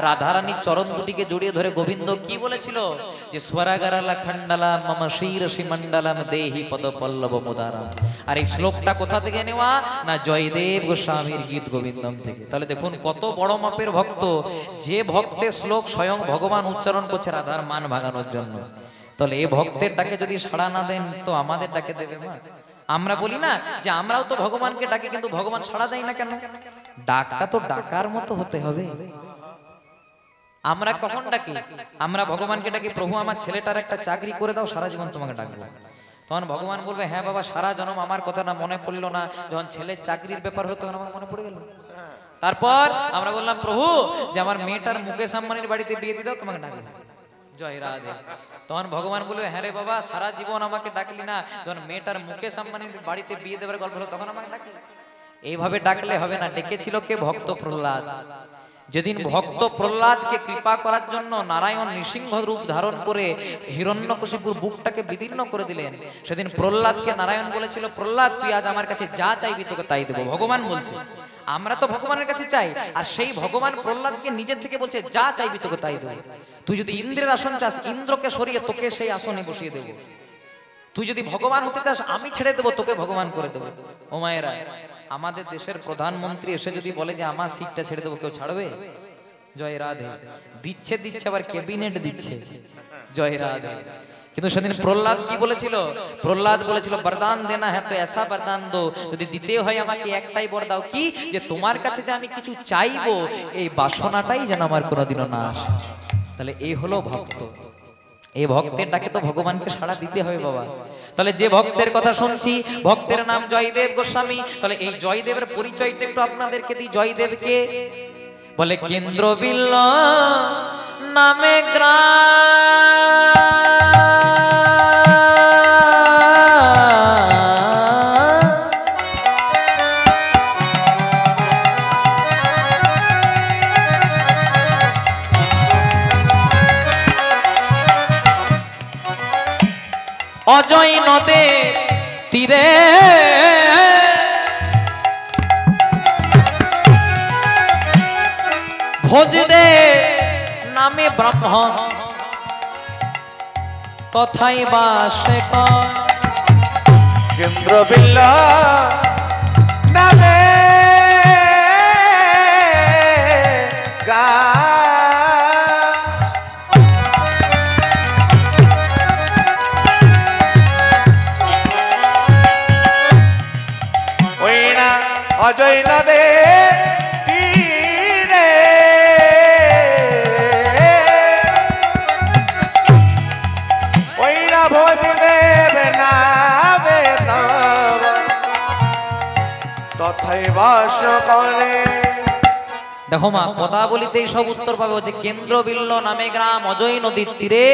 রাধারানীর চরণ দুটিকে জড়িয়ে ধরে গোবিন্দ কি বলেছিল যে স্বরাগারালা খণ্ডলা মম শিরসি মণ্ডলম দেহি পদ পল্লব মুদারাম। আর এই শ্লোকটা কোথা থেকে নেওয়া না জয়দেব গোস্বামীর গীত গোবিন্দম থেকে। তাহলে দেখুন কত বড় মাপের ভক্ত, যে ভক্তের শ্লোক স্বয়ং ভগবান উচ্চারণ করছে রাধার মান ভাঙানোর জন্য। তাহলে এই ভক্তের ডাকে যদি সাড়া না দেন তো আমাদের ডাকে দেবে মা? আমরা বলি না যে আমরাও তো ভগবানকে ডাকি, কিন্তু ভগবান সাড়া দেয় না কেন? ডাকটা তো ডাকার মতো হতে হবে। আমরা কখন ডাকি? আমরা ভগবানকে ডাকি প্রভু আমার ছেলেটার একটা চাকরি করে দাও, সারা জীবন তোমাকে ডাকবো। তখন ভগবান বলবে হ্যাঁ বাবা, সারা জন্ম আমার কথা না মনে পড়লো না, যখন ছেলের চাকরির ব্যাপার হতো তখন আমার মনে পড়ে গেল। তারপর আমরা বললাম প্রভু যে আমার মেয়েটার মুকেশ আম্বানির বাড়িতে বিয়ে দিয়ে দাও, তোমাকে ডাকবো। জয় রাধে। তখন ভগবান বলবে হ্যাঁ রে বাবা, সারা জীবন আমাকে ডাকলি না, যখন মেয়েটার মুকেশ আম্বানির বাড়িতে বিয়ে দেবার গল্প হলো তখন আমাকে ডাকলি। এইভাবে ডাকলে হবে না। ডেকেছিল কে? ভক্ত প্রহ্লাদ। যেদিন ভক্ত প্রহ্লাদকে কৃপা করার জন্য নারায়ণ নৃসিংহ রূপ ধারণ করে হিরণ্যকশিপুর বুকটাকে বিদীর্ণ করে দিলেন, সেদিন প্রহ্লাদকে নারায়ণ বলেছিল প্রহ্লাদ তুই আজ আমার কাছে যা চাইবি তোকে তাই দেবো। ভগবান বলছে আমরা তো ভগবানের কাছে চাই, আর সেই ভগবান প্রহ্লাদকে নিজের থেকে বলছে যা চাইবি তোকে তাই দেবো। তুই যদি ইন্দ্রের আসন চাস, ইন্দ্রকে সরিয়ে তোকে সেই আসনে বসিয়ে দেবো। তুই যদি ভগবান হতে চাস, আমি ছেড়ে দেবো, তোকে ভগবান করে দেবো। ও মায়েরা, আমাদের দেশের প্রধানমন্ত্রী এসে যদি বলে যে আমার সিটটা ছেড়ে দেবো, কেউ ছাড়বে? জয় রাধে। দিচ্ছে আবার ক্যাবিনেট দিচ্ছে। জয় রাধে। কিন্তু সেদিন প্রহ্লাদ কি বলেছিল? প্রহ্লাদ বলেছিল বরদান দেনা হ্যাঁ তো এসা বরদান দো, যদি দিতে হয় আমাকে একটাই বর দাও, কি যে তোমার কাছে যে আমি কিছু চাইবো এই বাসনাটাই যেন আমার কোনোদিনও না আসে। তাহলে এই হলো ভক্ত। এই ভক্তের ডাকে তো ভগবানকে সাড়া দিতে হবে বাবা। তাহলে যে ভক্তের কথা শুনছি, ভক্তের নাম জয়দেব গোস্বামী। তাহলে এই জয়দেবের পরিচয়টা একটু আপনাদেরকে দিই। জয়দেবকে বলে কেন্দ্র বিল্ল নামে অজয় নদে তীরে ভোজদে নামে ব্রাহ্মণ তথাই বাসে কেন্দ্র বিল্লা নামে অজয় নদে তীরে ওইরা ভোজ দেব নামে তথাই বাস করে। দেখো মা, পদাবলিতেই সব উত্তর পাবে। হচ্ছে কেন্দ্র বিল্ল নামে গ্রাম, অজয় নদীর তীরে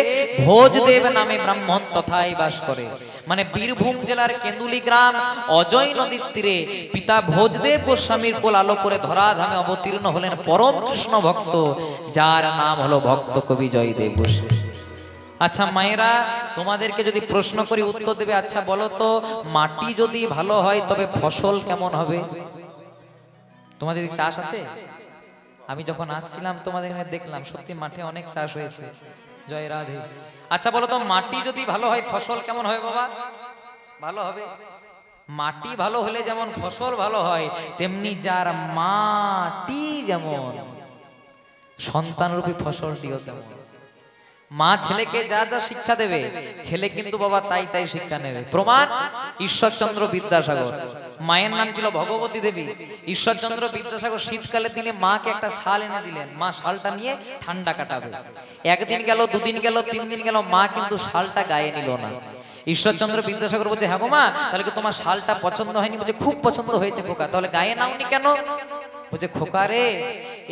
ভোজদেব নামে ব্রাহ্মণ তথাই বাস করে। মানে বীরভূম জেলার কেন্দুলি গ্রাম অজয় নদীর তীরে পিতা ভোজদেব গোস্বামীর কোল আলো করে ধরাধামে অবতীর্ণ হলেন পরম কৃষ্ণ ভক্ত, যার নাম হলো ভক্ত কবি জয়দেব গোস্বামী। আচ্ছা মায়েরা, তোমাদেরকে যদি প্রশ্ন করি উত্তর দেবে। আচ্ছা বলো তো, মাটি যদি ভালো হয় তবে ফসল কেমন হবে? তোমাদের চাষ আছে? আমি যখন আসছিলাম তোমাদের এখানে দেখলাম সত্যি মাঠে অনেক চাষ হয়েছে। জয় রাধে। আচ্ছা বলো তো, মাটি যদি ভালো হয় ফসল কেমন হবে বাবা? ভালো হবে। মাটি ভালো হলে যেমন ফসল ভালো হয়, তেমনি যার মাটি যেমন সন্তানরূপী ফসলটিও তেমন। মা ছেলেকে যা যা শিক্ষা দেবে, ছেলে কিন্তু বাবা তাই তাই শিক্ষা নেবে। প্রমাণ ঈশ্বরচন্দ্র বিদ্যাসাগর। মায়ের নাম ছিল ভগবতী দেবী। ঈশ্বরচন্দ্র বিদ্যাসাগর শীতকালের দিনে মাকে একটা শাল এনে দিলেন, মা শালটা নিয়ে ঠান্ডা কাটাবে। একদিন গেল, দুদিন গেল, 3 দিন গেল, মা কিন্তু শালটা গায়ে নিল না। ঈশ্বরচন্দ্র বিদ্যাসাগর বলছে হ্যাঁ গো মা, তাহলে কি তোমার শালটা পছন্দ হয়নি? বলছে খুব পছন্দ হয়েছে খোকা। তাহলে গায়ে নাওনি কেন? বলছে খোকা রে,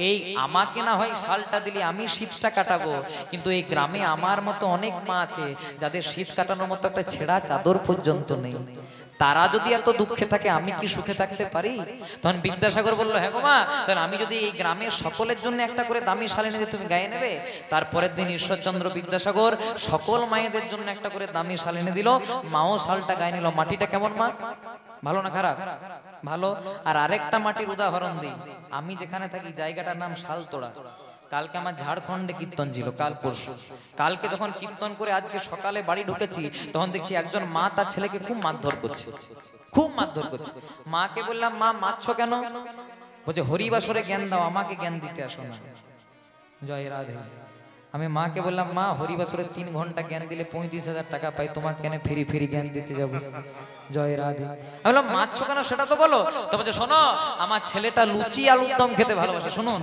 এই আমাকে না হয় শালটা দিলি, আমি শীতটা কাটাবো, কিন্তু এই গ্রামে আমার মতো অনেক মা আছে যাদের শীত কাটানোর মতো একটা ছেঁড়া চাদর পর্যন্ত নেই। তারা যদি এত দুঃখে থাকে, আমি কি সুখে থাকতে পারি? তখন বিদ্যাসাগর বললো হ্যাঁ গো মা, তাহলে আমি যদি এই গ্রামের সকলের জন্য একটা করে দামি শাল এনে দিই, তুমি গায়ে নেবে? তারপরের দিন ঈশ্বরচন্দ্র বিদ্যাসাগর সকল মায়েদের জন্য একটা করে দামি শাল এনে দিল। মাও শালটা গায়ে নিল। মাটিটা কেমন মা? ভালো না খারাপ? ভালো। আর আরেকটা মাটির উদাহরণ দিই। আমি যেখানে থাকি জায়গাটার নাম শালতোড়া। কালকে আমার ঝাড়খণ্ডে কীর্তন ছিল, কাল পরশু। কালকে যখন কীর্তন করে আজকে সকালে বাড়ি ঢুকেছি, তখন দেখছি একজন মা তার ছেলেকে খুব মারধর করছে, খুব মারধর করছে। মাকে বললাম, মা মারছো কেন? বলছে হরিবাসরে জ্ঞান দাও, আমাকে জ্ঞান দিতে আসো না। জয় রাধে। আমি মাকে বললাম, মা হরিবাসরে 3 ঘন্টা জ্ঞান দিলে 35,000 টাকা পাই, তোমাকে কেন ফ্রি ফ্রি জ্ঞান দিতে যাবো? জয় রাধে। আমি বললাম মারছো কেন সেটা তো বলো। তো বলছে শোনো, আমার ছেলেটা লুচি আলুর দম খেতে ভালোবাসে। শুনুন,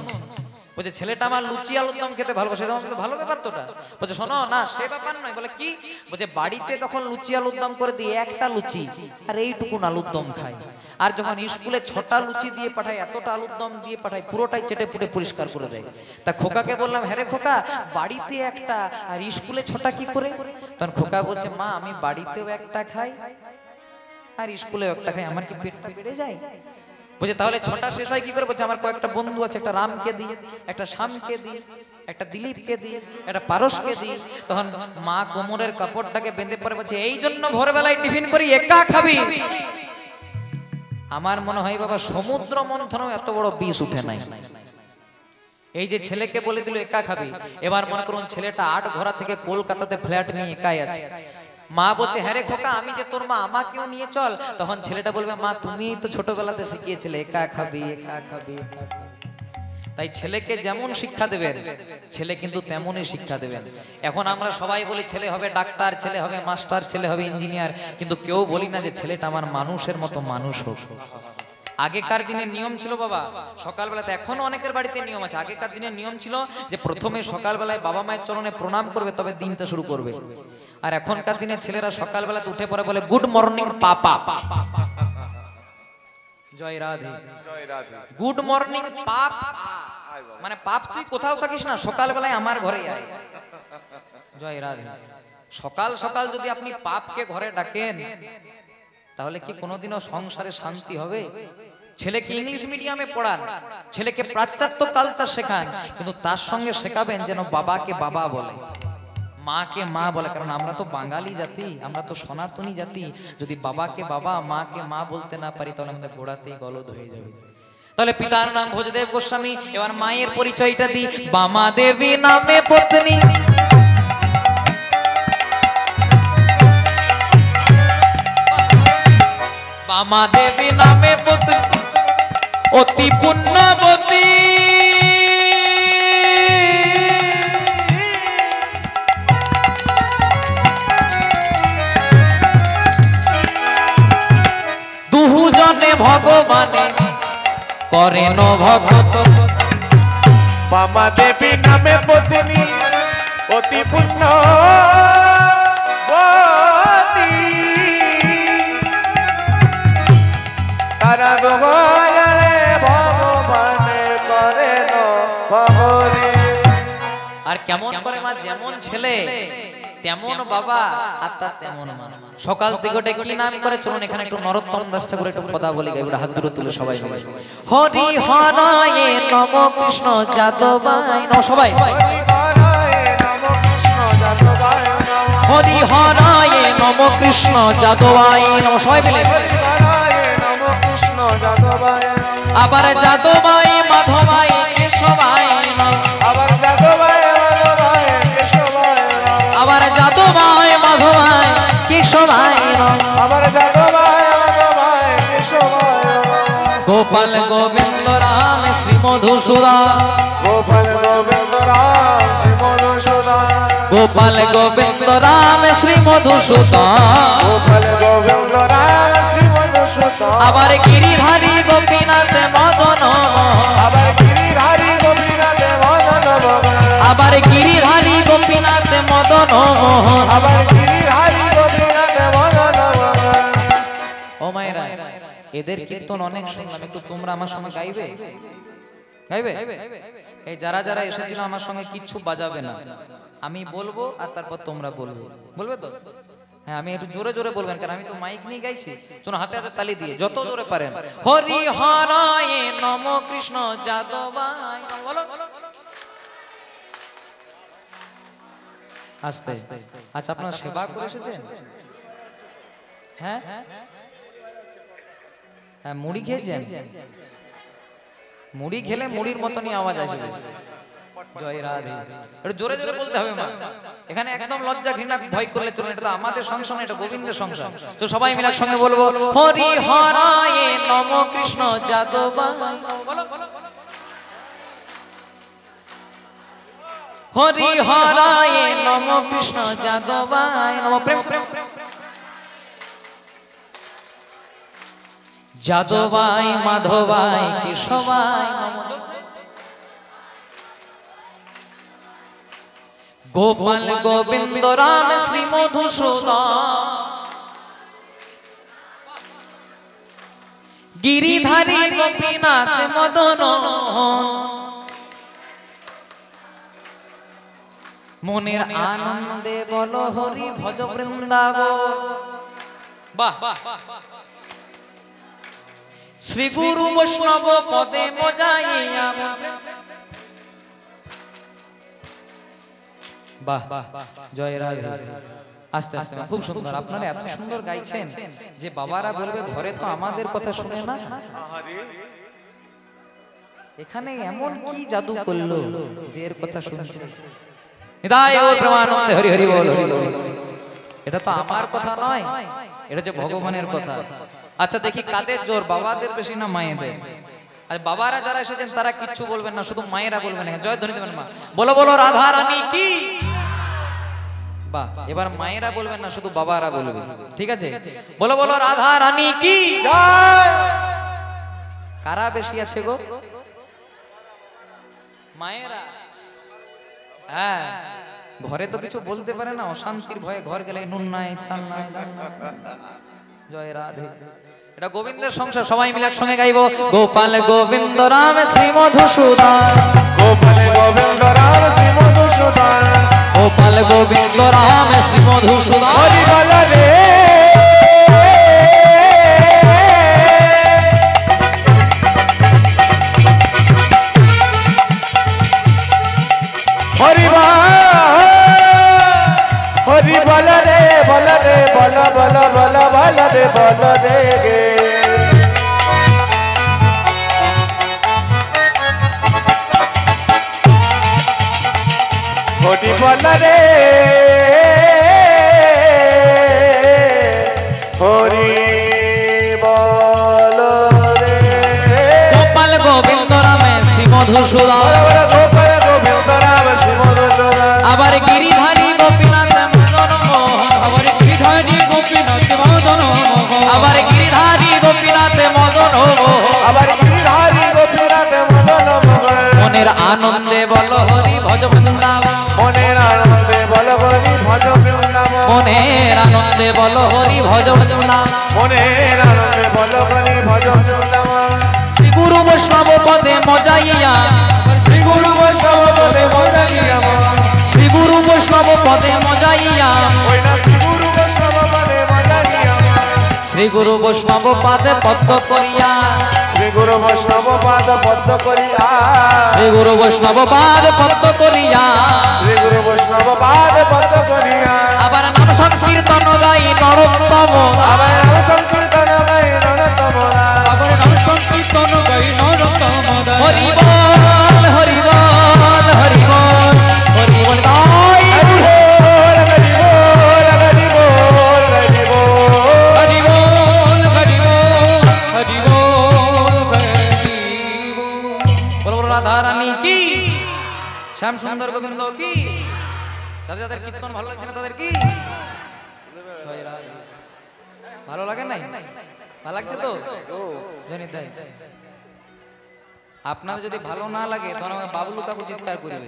বলছে ছেলেটা আমার লুচি আলুর দম খেতে ভালোবাসে। ভালো ব্যাপার তোটা। বলছে শোনো না, সে ব্যাপার নয়। বলে কি? বলছে বাড়িতে তখন লুচি আলুর দম করে দিয়ে একটা লুচি আর এইটুকুন আলুর দম খায়, আর যখন স্কুলে 6টা লুচি দিয়ে পাঠায়, এতটা আলুর দম দিয়ে পাঠায়, পুরোটাই চেটে পুটে পরিষ্কার করে দেয়। তা খোকাকে বললাম, হ্যাঁ রে খোকা, বাড়িতে একটা আর স্কুলে 6টা কি করে? তখন খোকা বলছে, মা আমি বাড়িতেও একটা খাই আর স্কুলেও একটা খাই, আমার কি পেটটা বেড়ে যায়? বলছে তাহলে 6টা শেষ হয় কি করে? বলছে আমার কয়েকটা বন্ধু আছে, একটা রামকে দিই, একটা শ্যামকে দিই, একটা দিলীপকে দিই, একটা পারসকে দিই। তখন মা কোমরের কাপড়টাকে বেঁধে পরে বলছে, এই জন্য ভোরবেলায় টিফিন করি, একা খাবি? আমার মনে হয় বাবা সমুদ্র মন্থনেও এত বড় বিষ উঠে নাই। এই যে ছেলেকে বলে দিল একা খাবি, এবার মনে করুন ছেলেটা 8 ঘোড়া থেকে কলকাতাতে ফ্ল্যাট নিয়ে একাই আছে। মা বলছে, হ্যাঁ রে খোকা, আমি যে তোর মা, আমাকেও নিয়ে চল। তখন ছেলেটা বলবে, মা তুমি তো ছোটবেলাতে শিখিয়েছিলে একা খাবি, একা খাবি, একা খাবি। তাই ছেলেকে যেমন শিক্ষা দেবেন, ছেলে কিন্তু তেমনই শিক্ষা দেবেন। এখন আমরা সবাই বলি ছেলে হবে ডাক্তার, ছেলে হবে মাস্টার, ছেলে হবে ইঞ্জিনিয়ার, কিন্তু কেউ বলি না যে ছেলেটা আমার মানুষের মতো মানুষ হোক। আগেকার দিনে নিয়ম ছিল বাবা, সকালবেলাতে, এখনো অনেকের বাড়িতে নিয়ম আছে, আগেকার দিনে নিয়ম ছিল যে প্রথমে সকালবেলায় বাবা মায়ের চরণে প্রণাম করবে, তবে দিনটা শুরু করবে। আর এখনকার দিনে ছেলেরা সকালবেলাতে উঠে পড়ে বলে গুড মর্নিং পাপা। জয় রাধে। জয় রাধে। গুড মর্নিং পাপ, মানে পাপ তুই কোথাও থাকিস না, সকালবেলায় আমার ঘরে আয়। জয় রাধে। সকাল সকাল যদি আপনি পাপকে ঘরে ডাকেন, তাহলে কি কোনোদিনও সংসারে শান্তি হবে? ছেলেকে ইংলিশ মিডিয়ামে পড়ান, ছেলেকে পাশ্চাত্য কালচার শেখান, কিন্তু তার সঙ্গে শেখাবেন যেন বাবাকে বাবা বলে, মাকে মা বলে। কারণ আমরা তো বাঙালি জাতি, আমরা তো সনাতনী জাতি। যদি বাবাকে বাবা, মাকে মা বলতে না পারি, তাহলে আমাদের গোড়াতেই গলদ হয়ে যাবে। তাহলে পিতার নাম ভোজদেব গোস্বামী, এবার মায়ের পরিচয়টা দিই। বামা দেবী নামে পত্নী, বামা দেবী নামে পত্নী, অতি পুণ্যবতী। দুজনে ভগবানে করেন ভগত। বামা দেবী নামে পত্নী, অতি পুণ্যবতী। তারা দুজনে ভগবানে করেন ভগতি। আর কেমন করে মা, যেমন ছেলে তেমন বাবা, আর তার তেমন মা। সকাল থেকে ওটা কি নাম করে? চলুন এখানে একটু নরোত্তম দাস ঠাকুর একটু কথা বলি, গাইবো, হাত দূরে তুলে সবাই মিলে। হরি হরায় নম কৃষ্ণ যাদবায় নমঃ। সবাই হরি হরায় নম কৃষ্ণ যাদবায় নমঃ। হরি হরায় নম কৃষ্ণ যাদবায় নমঃ। সবাই মিলে হরি হরায় নম কৃষ্ণ যাদবায় নমঃ। আবার যাদবায় মাধবায় কেশবায় নমঃ। আবার যাদবায় মাধবায় কেশবায় নমঃ। আবার যাদবায় মাধবায় কেশবায় নমঃ। আবার যাদবায় মাধবায় কেশবায় নমঃ। গোপাল গোবিন্দ রাম শ্রী মধুসূদন, গোপাল গোবিন্দ রাম শ্রী মধুসূদন। গোপাল গোবিন্দ রাম শ্রী মধুসূদন। গোপাল গোবিন্দ রাম শ্রী মধুসূদন। আবার গিরিধারী গোপীনাথ মদন, আবার গিরিধারী গোপীনাথ মদন মোহন। আবার গিরিধারী গোপীনাথ মদন। আবার গিরিধারী গোপীনাথ মদন মোহন। ও মায়েরা, এদের কীর্তন অনেক শুনলাম, একটু তোমরা আমার সঙ্গে গাইবে? গাইবে? এই যারা যারা এসেছিল আমার সঙ্গে কিচ্ছু বাজাবে না, আমি বলবো আর তারপর তোমরা বলবে। বলবে তো? হ্যাঁ, আমি একটু জোরে জোরে বলবেন, কারণ আমি তো মাইক নিয়ে গাইছি। চলো হাতে হাতে তালি দিয়ে যত জোরে পারেন। হরি হরায় নম কৃষ্ণ যাদবায় নমঃ। বলো আস্তে। আচ্ছা, আপনারা সেবা করে এসেছেন? হ্যাঁ হ্যাঁ, মুড়ি খেয়েছেন? মুড়ি খেলে মুড়ির মতনই আওয়াজ আসবে। জয় রাধে। একটু জোরে জোরে বলতে হবে মা, এখানে একদম লজ্জা ঘৃণা ভয় করলে চলবে না, এটা তো আমাদের সংসার না, এটা গোবিন্দের সংসার। তো সবাই মিলে সঙ্গে বলবো হরি হরায় নম কৃষ্ণ যাদবা, হরি হরায় নম কৃষ্ণ যাদবায় নম। প্রেম প্রেম যাদবায় মাধবায় কেশবায় নম, গোপাল গোবিন্দ রাম শ্রী মধুসূদন, গিরিধারী গোপীনাথ মদন, মনের আনন্দে বলো হরি ভজ বৃন্দাবন। বাহ, শ্রী গুরু বৈষ্ণব পদে মজাইয়া। বাহ, জয় রাধে। আস্তে আস্তে খুব সুন্দর, আপনারা এত সুন্দর গাইছেন যে বাবারা বলবে ঘরে তো আমাদের কথা শুনে না, এখানে এমন কি জাদু করলো যে এর কথা শুনছে। নিতাই গৌর প্রেমানন্দে হরি হরি বল। এটা তো আমার কথা নয়, এটা হচ্ছে ভগবানের কথা। আচ্ছা দেখি কাদের জোর, বাবাদের বেশি না মায়েদের? আর বাবারা যারা এসেছেন তারা কিচ্ছু বলবেন না, শুধু মায়েরা বলবেন। জয় ধ্বনি দেবেন মা, বলো বলো রাধা রানী কি। বাহ, এবার মায়েরা বলবেন না, শুধু বাবারা বলবেন, ঠিক আছে? বলো বলো রাধা রানী কি। কারা বেশি আছে গো? মায়েরা। হ্যাঁ, ঘরে তো কিছু বলতে পারে না, অশান্তির ভয়ে ঘর গেলে নুন নাই চাল নাই। জয় রাধে। এটা গোবিন্দের সংসার, সবাই মিলে একসঙ্গে গাইবো গোপাল গোবিন্দ রাম শ্রী মধুসূদন, গোপাল গোবিন্দ রাম শ্রী মধুসূদন, গোপাল গোবিন্দ রাম শ্রী মধুসূদন। হরি বল রে হরি হরি বল রে বল রে বল বল বল বল রে বল রে গে। হরি বল রে হরি বল রে। গোপাল গোবিন্দ রাম শ্রী মধুসূদন, গোপাল গোবিন্দ রাম শ্রী মধুসূদন, আবার গিরিধারী গোপীনাথ মদন মোহন, আবার গিরিধারী গোপীনাথ মদন, আবার গিরিধারী গোপীনাথ মদন, আবার গিরিধারী গোপীনাথ মদন মোহন। মনের আনন্দে বল হরি ভজ বৃন্দাবন, মনের আনন্দে বল হরি ভজ বৃন্দাবন, মনের আনন্দে বল হরি ভজ বৃন্দাবন। মনের আনন্দে বল হরি ভজ বৃন্দাবন। শ্রী গুরু বৈষ্ণব পদে মজাইয়া, শ্রী গুরু বৈষ্ণব পদে মজাইয়া, শ্রী গুরু বৈষ্ণব পদে মজাইয়া, ওই না শ্রী গুরু বৈষ্ণব পদে মজাইয়া, শ্রী গুরু বৈষ্ণব পদে পদ্ম করিয়া, শ্রী গুরু বৈষ্ণব পাদ পদ্ম করিয়া, শ্রী গুরু বৈষ্ণব পাদ পদ্ম করিয়া, শ্রী গুরু বৈষ্ণব পাদ পদ্ম করিয়া, আবার নাম সংকীর্তন গাই নরোত্তম, আবার নাম সংকীর্তন গাই নরোত্তম, আবার নাম সংকীর্তন গাই নরোত্তম। হরি বল হরি বল হরি বল হরি বল গাই, হরি বল হরি বল হরি বল হরি বল। হরি বল হরি বল হরি বল হরি বল। বলো বলো রাধা রানী কি, শ্যাম সুন্দর গোবিন্দ কি। যাদের যাদের কীর্তন ভালো লাগছে না তাদের কি ভালো লাগে নাই? ভালো লাগছে তো? জানি তাই। আপনাদের যদি ভালো না লাগে তখন আমাকে বাবলু কাকু চিৎকার করবে।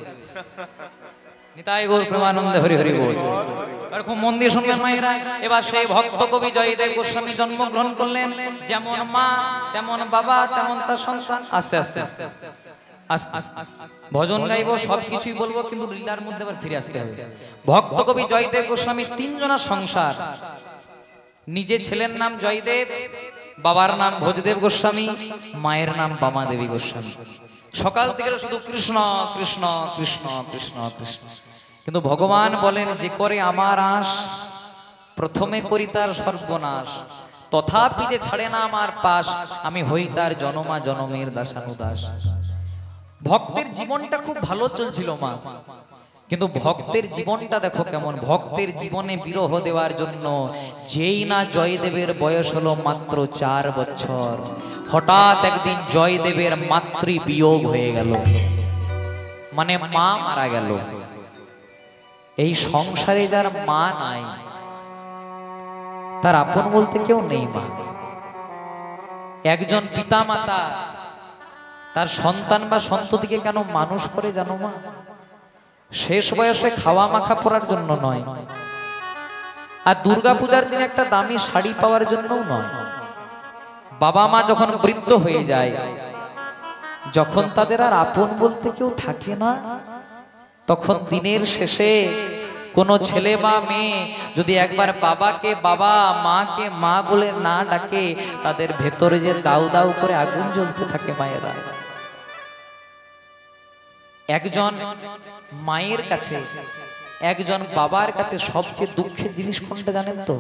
নিতাই গৌর প্রেমানন্দে হরি হরি বল। আর খুব মন দিয়ে শুনবেন মায়েরা। এবার সেই ভক্ত কবি জয়দেব গোস্বামী জন্মগ্রহণ করলেন। যেমন মা তেমন বাবা তেমন তার সন্তান। আস্তে আস্তে আস্তে ভজন গাইবো, সবকিছুই বলবো, কিন্তু লীলার মধ্যে আবার ফিরে আসতে হবে। ভক্ত কবি জয়দেব গোস্বামী তিনজনের সংসার। নিজে ছেলের নাম জয়দেব, বাবার নাম ভোজদেব গোস্বামী, মায়ের নাম বামা দেবী গোস্বামী। সকাল থেকে শুধু কৃষ্ণ কৃষ্ণ কৃষ্ণ কৃষ্ণ কৃষ্ণ। কিন্তু ভগবান বলেন যে করে আমার আশ প্রথমে করি তার সর্বনাশ, তথাপি যে ছাড়ে না আমার পাশ, আমি হই তার জনমা জনমের দাসানুদাস। ভক্তের জীবনটা খুব ভালো চলছিল মা, কিন্তু ভক্তের জীবনটা দেখো কেমন। ভক্তের জীবনে বিরহ দেওয়ার জন্য যেই না জয়দেবের বয়স হলো মাত্র 4 বছর, হঠাৎ একদিন জয়দেবের মাতৃ বিয়োগ হয়ে গেল, মানে মা মারা গেল। এই সংসারে যার মা নাই তার আপন বলতে কেউ নেই মা। একজন পিতা মাতা তার সন্তান বা সন্ততিকে কেন মানুষ করে জানো মা? শেষ বয়সে খাওয়া মাখা পরার জন্য নয়, আর দুর্গাপূজার দিন একটা দামি শাড়ি পাওয়ার জন্যও নয়। বাবা মা যখন বৃদ্ধ হয়ে যায়, যখন তাদের আর আপন বলতে কেউ থাকে না, তখন দিনের শেষে কোনো ছেলে বা মেয়ে যদি একবার বাবাকে বাবা মাকে মা বলে না ডাকে, তাদের ভেতরে যে দাউ দাউ করে আগুন জ্বলতে থাকে মায়েরা। একজন মায়ের কাছে, একজন বাবার কাছে সবচেয়ে দুঃখের জিনিস কোনটা জানেন তো?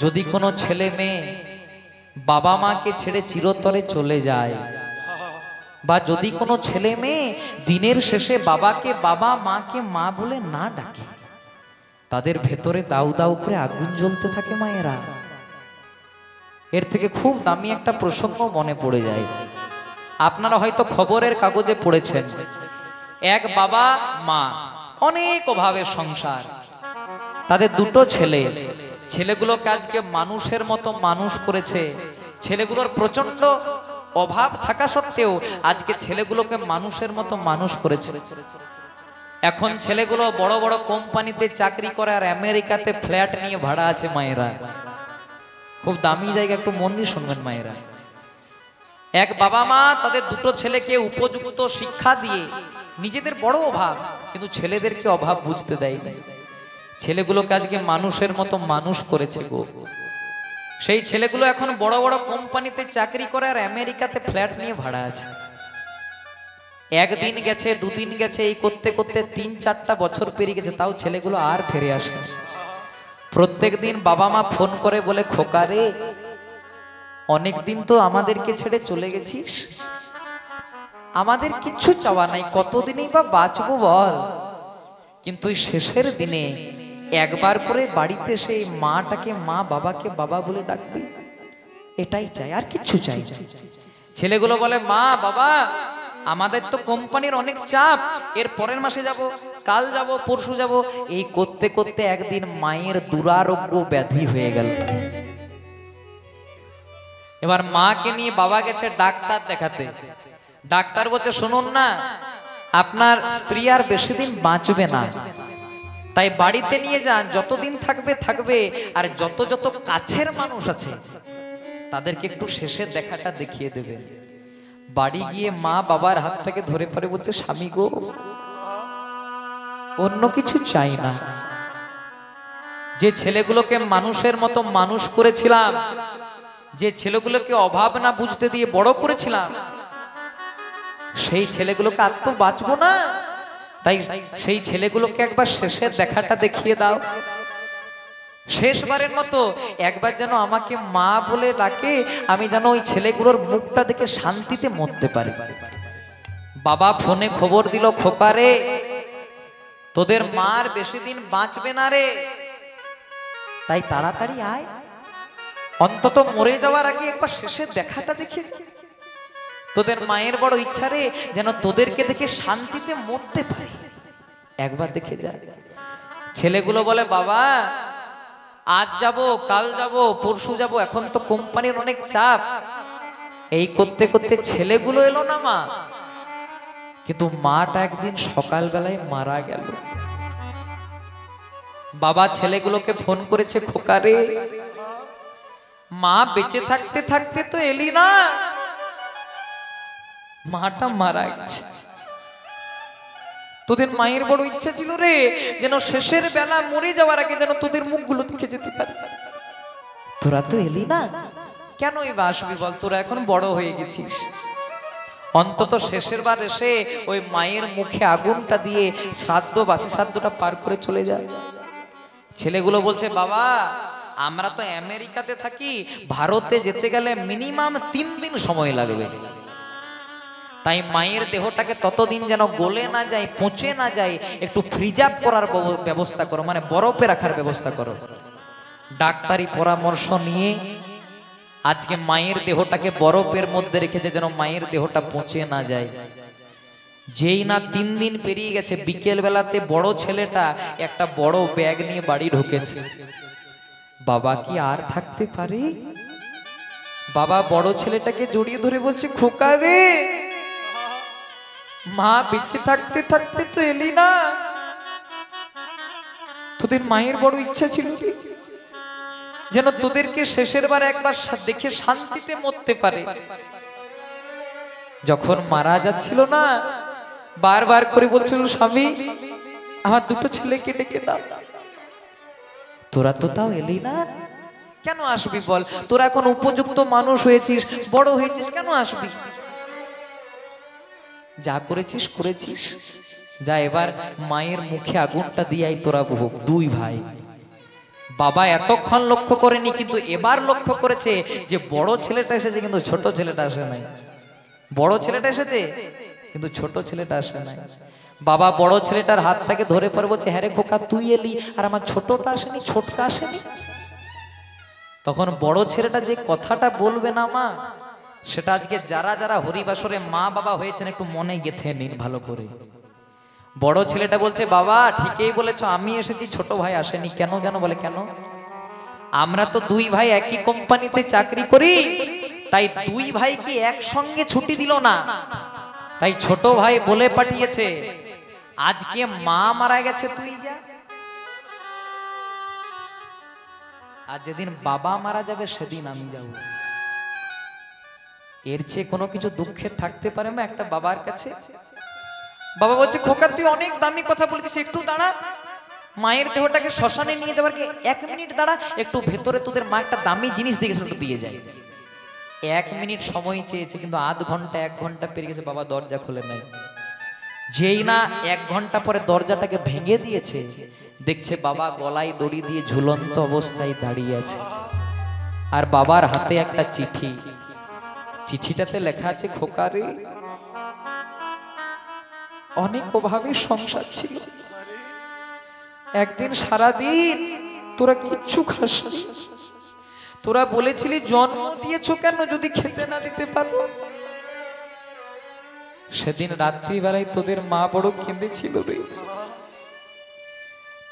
যদি কোনো ছেলে মেয়ে বাবা মাকে ছেড়ে চিরতরে চলে যায়, বা যদি কোনো ছেলে মেয়ে দিনের শেষে বাবাকে বাবা মাকে মা বলে না ডাকে, তাদের ভেতরে দাউ দাউ করে আগুন জ্বলতে থাকে মায়েরা। এর থেকে খুব দামি একটা প্রসঙ্গ মনে পড়ে যায়। আপনারা হয়তো খবরের কাগজে পড়েছেন, এক বাবা মা, অনেক অভাবের সংসার, তাদের দুটো ছেলে, ছেলেগুলোকে আজকে মানুষের মতো মানুষ করেছে। ছেলেগুলোর প্রচন্ড অভাব থাকা সত্ত্বেও আজকে ছেলেগুলোকে মানুষের মতো মানুষ করেছে। এখন ছেলেগুলো বড় বড় কোম্পানিতে চাকরি করে আর আমেরিকাতে ফ্ল্যাট নিয়ে ভাড়া আছে মায়েরা। খুব দামি জায়গা, একটু মন দিয়ে শুনবেন মায়েরা। এক বাবা মা তাদের দুটো ছেলেকে উপযুক্ত শিক্ষা দিয়ে, নিজেদের বড় অভাব কিন্তু ছেলেদেরকে অভাব বুঝতে দেয়নি, ছেলেগুলোকে আজকে মানুষের মতো মানুষ করেছে গো। সেই ছেলেগুলো এখন বড় বড় কোম্পানিতে চাকরি করে আর আমেরিকাতে ফ্ল্যাট নিয়ে ভাড়া আছে। একদিন গেছে, দুদিন গেছে, এই করতে করতে 3-4টা বছর পেরিয়ে গেছে, তাও ছেলেগুলো আর ফিরে আসে। প্রত্যেক দিন বাবা মা ফোন করে বলে, খোকা রে, অনেকদিন তো আমাদেরকে ছেড়ে চলে গেছিস, আমাদের কিচ্ছু চাওয়া নাই, কতদিনই বা বাঁচবো বল, কিন্তু শেষের দিনে একবার করে বাড়িতে সেই মাটাকে মা, বাবাকে বাবা বলে ডাকবি, এটাই চাই, আর কিচ্ছু চাই না। ছেলেগুলো বলে, মা বাবা আমাদের তো কোম্পানির অনেক চাপ, এর পরের মাসে যাব, কাল যাব, পরশু যাব, এই করতে করতে একদিন মায়ের দুরারোগ্য ব্যাধি হয়ে গেল। এবার মাকে নিয়ে বাবা গেছে ডাক্তার দেখাতে। ডাক্তার বলছে, শুনুন না, আপনার স্ত্রী আর বেশি দিন বাঁচবে না, তাই বাড়িতে নিয়ে যান, যতদিন থাকবে থাকবে, আর যত যত কাছের মানুষ আছে তাদেরকে একটু শেষের দেখাটা দেখিয়ে দেবে। বাড়ি গিয়ে মা বাবার হাতটাকে ধরে পড়ে বলছে, স্বামী গো, অন্য কিছু চাই না, যে ছেলেগুলোকে মানুষের মতো মানুষ করেছিলাম, যে ছেলেগুলোকে অভাব না বুঝতে দিয়ে বড় করেছিলাম, সেই ছেলেগুলোকে আর তো বাঁচবো না, তাই সেই ছেলেগুলোকে একবার শেষের দেখাটা দেখিয়ে দাও, শেষবারের মতো একবার যেন আমাকে মা বলে ডাকে, আমি যেন ওই ছেলেগুলোর মুখটা দেখে শান্তিতে মরতে পারি। বাবা ফোনে খবর দিল, খোকা রে, তোদের মার বেশি দিন বাঁচবে না রে, তাই তাড়াতাড়ি আয়, অন্তত মরে যাওয়ার আগে একবার শেষের দেখাটা দেখিয়ে যা, তোদের মায়ের বড় ইচ্ছা রে, যেন তোদেরকে দেখে শান্তিতে মরতে পারে, একবার দেখে যা। ছেলেগুলো বলে, বাবা আজ যাব, কাল যাব, পরশু যাব, এখন তো কোম্পানির অনেক চাপ, এই করতে করতে ছেলেগুলো এলো না মা, কিন্তু মাটা একদিন সকালবেলায় মারা গেল। বাবা ছেলেগুলোকে ফোন করেছে, খোকা রে, মা বেঁচে থাকতে থাকতে তো এলি না, মাটা মারা গেছে, তোদের মায়ের বড় ইচ্ছা ছিল রে, যেন শেষের বেলা মরে যাওয়ার আগে যেন তোদের মুখগুলো দেখে যেতে পারে, তোরা তো এলি না, কেনই বা আসবি বল, তোরা এখন বড় হয়ে গেছিস, অন্তত শেষের বার এসে ওই মায়ের মুখে আগুনটা দিয়ে শ্রাদ্ধ, বাসি শ্রাদ্ধটা পার করে চলে যায়। ছেলেগুলো বলছে, বাবা আমরা তো আমেরিকাতে থাকি, ভারতে যেতে গেলে মিনিমাম 3 দিন সময় লাগবে, তাই মায়ের দেহটাকে ততদিন যেন গলে না যায়, পচে না যায়, একটু ফ্রিজার করার ব্যবস্থা করো, মানে বরফে রাখার ব্যবস্থা করো। ডাক্তারি পরামর্শ নিয়ে আজকে মায়ের দেহটাকে বরফের মধ্যে রেখেছে যেন মায়ের দেহটা পচে না যায়। যেই না 3 দিন পেরিয়ে গেছে, বিকেল বেলাতে বড় ছেলেটা একটা বড় ব্যাগ নিয়ে বাড়ি ঢুকেছে। বাবা কি আর থাকতে পারে? বাবা বড় ছেলেটাকে জড়িয়ে ধরে বলছে, খোকা রে, মা বেঁচে থাকতে থাকতে তো এলি না, তোদের মায়ের বড় ইচ্ছা ছিল যেন তোদেরকে শেষের বার একবার দেখে শান্তিতে মরতে পারে। যখন মারা যাচ্ছিল না, বারবার করে বলছিল, স্বামী আমার 2টো ছেলেকে ডেকে দাও। তোরা তো তাও এলি না, কেন আসবি বল? তোরা এখন উপযুক্ত মানুষ হয়েছিস, বড় হয়েছিস, কেন আসবি? যা করেছিস করেছিস, যা এবার মায়ের মুখে আগুনটা দিয়াই তোরা ভোগ। 2 ভাই। বাবা এতক্ষণ লক্ষ্য করেনি, কিন্তু এবার লক্ষ্য করেছে যে বড় ছেলেটা এসেছে কিন্তু ছোট ছেলেটা আসে নাই। বড় ছেলেটা এসেছে কিন্তু ছোট ছেলেটা আসে নাই। বাবা বড় ছেলেটার হাতটাকে ধরে পড়ে বলছে, হ্যাঁ রে খোকা, তুই এলি আর আমার ছোটটা আসেনি, ছোটকা আসেনি। তখন বড় ছেলেটা যে কথাটা বলবে না মা, সেটা আজকে যারা যারা হরিবাসরে মা বাবা হয়েছেন একটু মনে গেঁথে নিন ভালো করে। বড় ছেলেটা বলছে, বাবা ঠিকই বলেছো, আমি এসেছি, ছোট ভাই আসেনি। কেন জানো? বলে কেন? আমরা তো 2 ভাই একই কোম্পানিতে চাকরি করি, তাই 2 ভাইকে একসঙ্গে ছুটি দিল না, তাই ছোট ভাই বলে পাঠিয়েছে, আজকে মা মারা গেছে তুই যা, আর যেদিন বাবা মারা যাবে সেদিন আমি যাব। এর চেয়ে কোনো কিছু দুঃখের থাকতে পারে না একটা বাবার কাছে? বাবা বলছে, খোকা তুই অনেক দামি কথা বলছিস, একটু দাঁড়া, মায়ের দেহটাকে শ্মশানে নিয়ে যাবার 1 মিনিট দাঁড়া, একটু ভেতরে তোদের মা একটা দামি জিনিস দিয়ে গেছে, একটু দিয়ে যায়। 1 মিনিট সময় চেয়েছে, কিন্তু আধ ঘন্টা 1 ঘন্টা পেরিয়ে গেছে, বাবা দরজা খুলে নাই। যেই না 1 ঘন্টা পরে দরজাটাকে ভেঙে দিয়েছে, দেখছে বাবা গলায় দড়ি দিয়ে ঝুলন্ত অবস্থায় দাঁড়িয়ে আছে, আর বাবার হাতে একটা চিঠি। চিঠিটাতে লেখা আছে, খোকা রে, অনেক অভাবে সংসার ছিল, একদিন সারাদিন তোরা কিচ্ছু খাসনি, তোরা বলেছিলি জন্ম দিয়েছো কেন যদি খেতে না দিতে পারো? সেদিন রাত্রিবেলায় তোদের মা বড় কেঁদেছিল রে।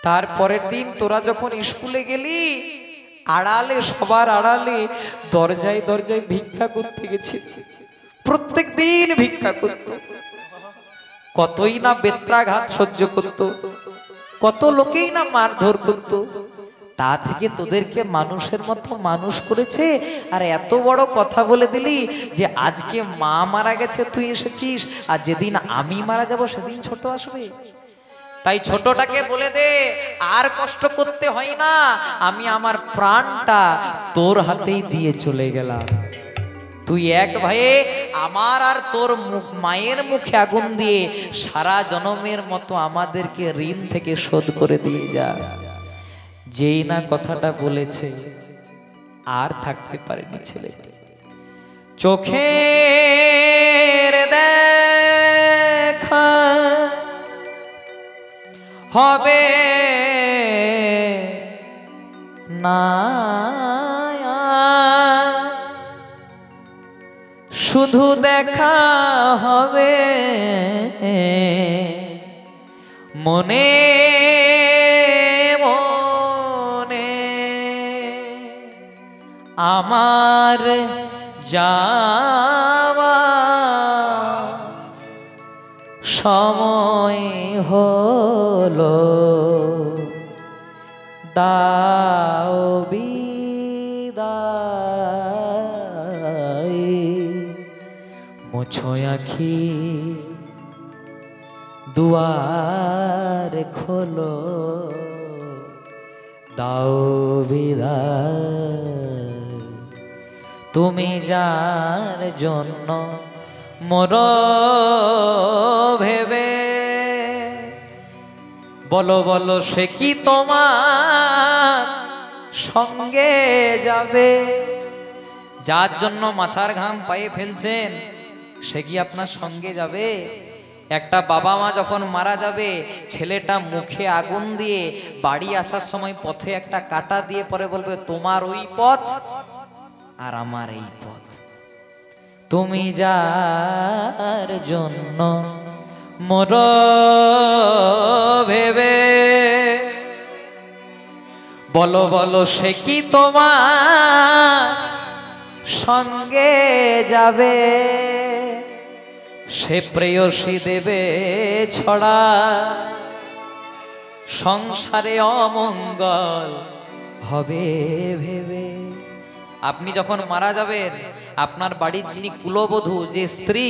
তারপরের দিন তোরা যখন স্কুলে গেলি, আড়ালে, সবার আড়ালে, দরজায় দরজায় ভিক্ষা করতে গেছিস, প্রত্যেক দিন ভিক্ষা করত। কতই না বেত্রাঘাত সহ্য করত, কত লোকেই না মারধর করত, তা থেকে তোদেরকে মানুষের মতো মানুষ করেছে। আর এত বড় কথা বলে দিলি যে আজকে মা মারা গেছে তুই এসেছিস, আর যেদিন আমি মারা যাব সেদিন ছোট আসবে। তাই ছোটটাকে বলে দে, আর কষ্ট করতে হয় না, আমি আমার প্রাণটা তোর হাতেই দিয়ে চলে গেলাম। তুই এক ভাইয়ে আমার আর তোর মায়ের মুখে আগুন দিয়ে সারা জনমের মতো আমাদেরকে ঋণ থেকে শোধ করে দিয়ে যা। যেই না কথাটা বলেছে, আর থাকতে পারেনি ছেলেটি। চোখের দেখা হবে না, শুধু দেখা হবে মনে মনে। আমার যাওয়া সময় হলো, দাও বিদায়, মুছো আঁখি দুয়ার খোলো, দাও বিদায়। তুমি যার জন্য মোর ভেবে, বলো বলো সে কি তোমার সঙ্গে যাবে? যার জন্য মাথার ঘাম পায়ে ফেলছেন, সে কি আপনার সঙ্গে যাবে? একটা বাবা মা যখন মারা যাবে, ছেলেটা মুখে আগুন দিয়ে বাড়ি আসার সময় পথে একটা কাঁটা দিয়ে পরে বলবে, তোমার ওই পথ আর আমার এই পথ। তুমি যার জন্য মোর ভেবে, বলো বলো সে কি তোমার সঙ্গে যাবে? সে প্রেয়সী দেবে ছড়া, সংসারে অমঙ্গল হবে ভেবে। আপনি যখন মারা যাবেন, আপনার বাড়ির যিনি কুলবধূ, যে স্ত্রী,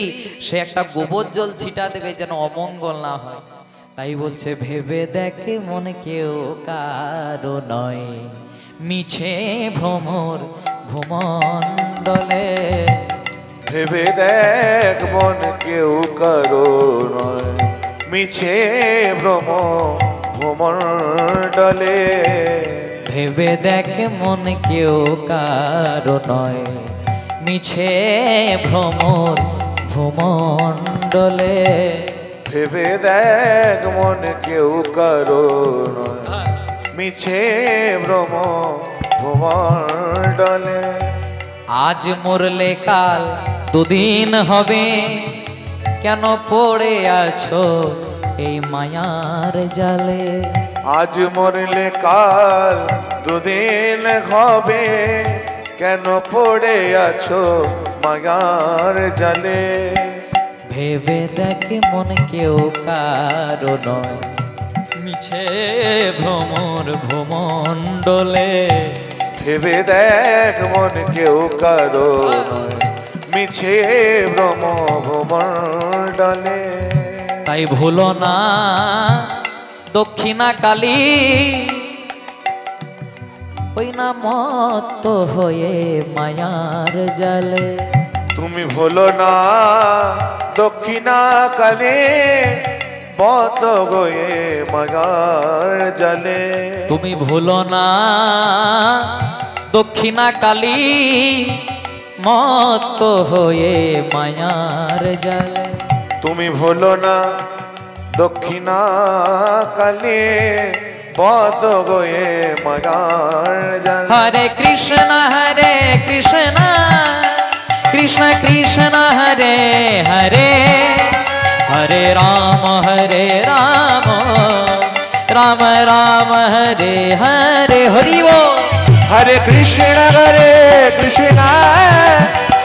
সে একটা গোবর জল ছিটা দেবে যেন অমঙ্গল না হয়। তাই বলছে, ভেবে দেখে মন কেউ কারো নয়, মিছে ভ্রমর ভ্রমণ্ডলে। ভেবে দেখ মন কেউ কারো নয়, মিছে ভ্রম ভ্রমণ্ডলে। ভেবে দেখ মন কেউ কারো নয়, মিছে ভ্রমর ভ্রমণ্ডলে। ভেবে দেখ মন কেউ কারো নয়, মিছে ভ্রম ভ্রমণ্ডলে। আজ মরলে কাল দুদিন হবে, কেন পড়ে আছো এই মায়ার জালে? আজ মরলে কাল দুদিন হবে, কেন পড়ে আছো মায়ার জালে? ভেবে দেখ মন কেউ কারো নয়, মিছে ভ্রমর ভ্রমণ্ডলে। ভেবে দেখ মন কেউ কারো নয়, মিছে ভ্রম ভ্রমণ্ডলে। তাই ভুলো না দক্ষিণা কালী, ওই না মত্ত হয়ে মায়ার জালে। তুমি ভুলো না দক্ষিণা কালে, বত গয়ে মায়ার জালে। তুমি ভুলো না দক্ষিণা কালী, মত্ত হয়ে মায়ার জালে। তুমি ভুলো না দক্ষিণা কালে, বত গয়ে মায়ার জালে। হরে কৃষ্ণ কৃষ্ণ কৃষ্ণ কৃষ্ণ হরে হরে, হরে রাম রাম রাম হরে হরে। হরি বল। हरे कृष्ण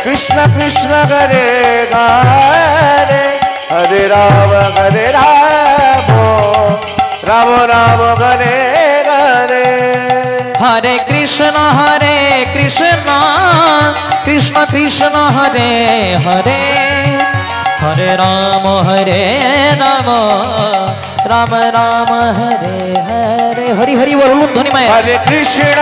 कृष्ण कृष्ण हरे हरे, हरे राम राम राम हरे हरे। हरे कृष्ण कृष्ण कृष्ण हरे हरे, हरे राम राम राम हरे हरे। हरि हरि बोल ध्वनि में। हरे कृष्ण